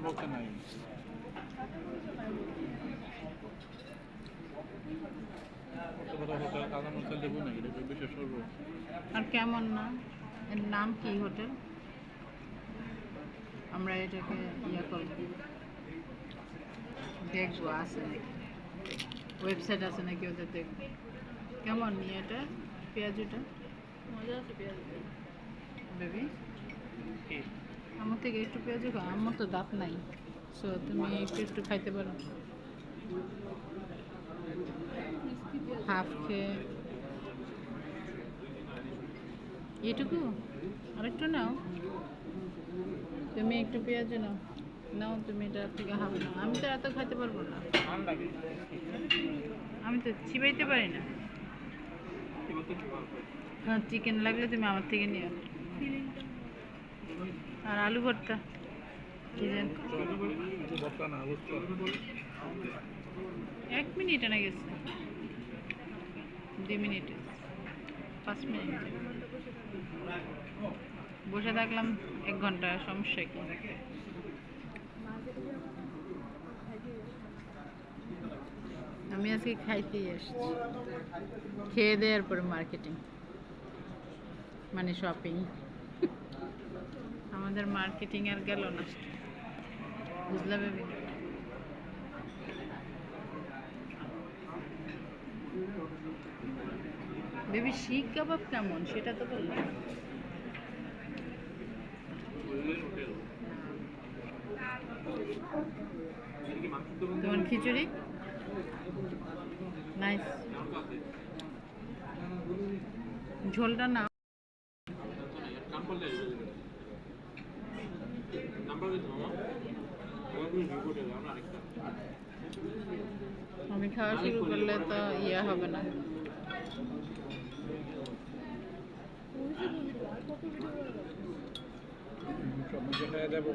বলতে নাই। আর কেমন না, এর নাম কি হোটেল? আমরা এটাকে ইয়ে করব, দেখবো আছে নাকি, ওয়েবসাইট আছে নাকি ওদের দেখবো। কেমন নিয়ে এটা পেঁয়াজুটা? মজা আছে পেঁয়াজুটা। বেবি আমার থেকে একটু পেঁয়াজু খাও, আমার তো দাঁত নাই, সো তুমি একটু একটু খাইতে পারো। হাফ খেয়ে এইটুকু আরেকটু নাও, তুমি একটু পেঁয়াজু নাও, নাও তুমি এটা থেকে হাফ নাও। আমি তো এত খাইতে পারবো না, আমি তো চিবাইতে পারি না। হ্যাঁ, চিকেন লাগলে তুমি আমার থেকে নিও। আর আলু ভর্তা কি জান, 1 মিনিট না গেছে, 2 মিনিট, 5 মিনিট বসে থাকলাম, 1 ঘন্টা, সমস্যা কি? আমি আজকে খাইতেই আসছি, খেয়ে দেওয়ার পরে মার্কেটিং মানে শপিং। আমাদের মার্কেটিং আর গেল না, বুঝলা বেবি? বেবি শিক কাবাব কেমন সেটা তো বললাম। তোমার খিচুড়ি নাইস, ঝোলটা না আমি খাওয়া শুরু করলে তো ইয়ে হবে না। সব মিশে খাওয়া যাবো।